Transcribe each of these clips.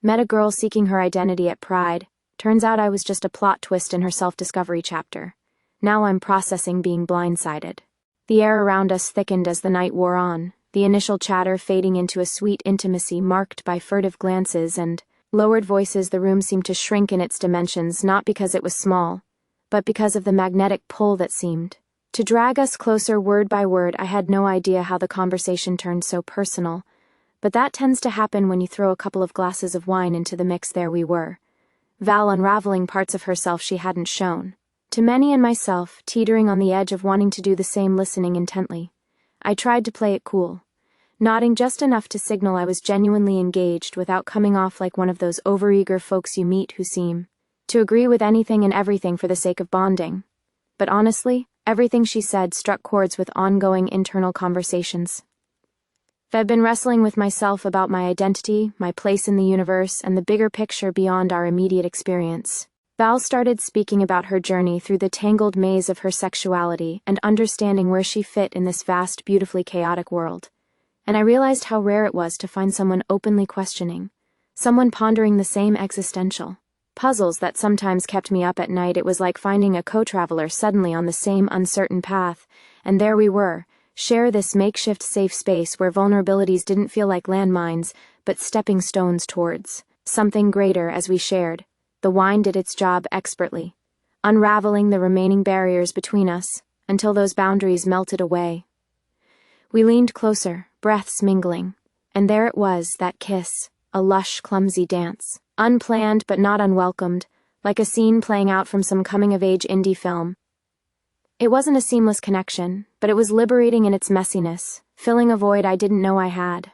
Met a girl seeking her identity at Pride. Turns out I was just a plot twist in her self-discovery chapter. Now I'm processing being blindsided. The air around us thickened as the night wore on, the initial chatter fading into a sweet intimacy marked by furtive glances and lowered voices. The room seemed to shrink in its dimensions, not because it was small, but because of the magnetic pull that seemed to drag us closer word by word. I had no idea how the conversation turned so personal, but that tends to happen when you throw a couple of glasses of wine into the mix. There we were, Val unraveling parts of herself she hadn't shown to many, and myself teetering on the edge of wanting to do the same, listening intently. I tried to play it cool, nodding just enough to signal I was genuinely engaged without coming off like one of those overeager folks you meet who seem to agree with anything and everything for the sake of bonding. But honestly, everything she said struck chords with ongoing internal conversations. I've been wrestling with myself about my identity, my place in the universe, and the bigger picture beyond our immediate experience. Val started speaking about her journey through the tangled maze of her sexuality and understanding where she fit in this vast, beautifully chaotic world. And I realized how rare it was to find someone openly questioning, someone pondering the same existential puzzles that sometimes kept me up at night. It was like finding a co-traveler suddenly on the same uncertain path, and there we were, share this makeshift safe space where vulnerabilities didn't feel like landmines, but stepping stones towards something greater. As we shared, the wine did its job expertly, unraveling the remaining barriers between us until those boundaries melted away. We leaned closer, breaths mingling, and there it was, that kiss, a lush, clumsy dance, unplanned but not unwelcomed, like a scene playing out from some coming-of-age indie film. It wasn't a seamless connection, but it was liberating in its messiness, filling a void I didn't know I had.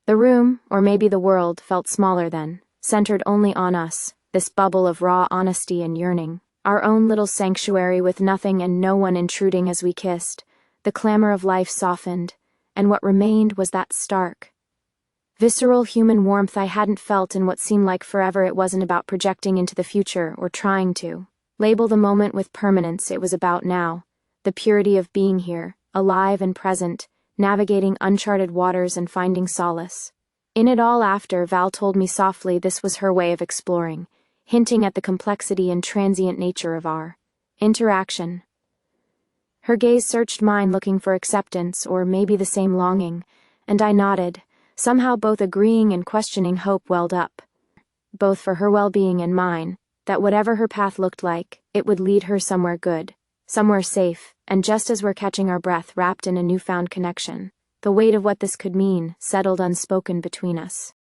The room, or maybe the world, felt smaller then, centered only on us, this bubble of raw honesty and yearning, our own little sanctuary with nothing and no one intruding. As we kissed, the clamor of life softened, and what remained was that stark, visceral human warmth I hadn't felt in what seemed like forever. It wasn't about projecting into the future or trying to label the moment with permanence. It was about now, the purity of being here, alive and present, navigating uncharted waters and finding solace in it all. After Val told me softly this was her way of exploring, hinting at the complexity and transient nature of our interaction. Her gaze searched mine, looking for acceptance, or maybe the same longing, and I nodded, somehow both agreeing and questioning. Hope welled up, both for her well-being and mine, that whatever her path looked like, it would lead her somewhere good, somewhere safe. And just as we're catching our breath, wrapped in a newfound connection, the weight of what this could mean settled unspoken between us.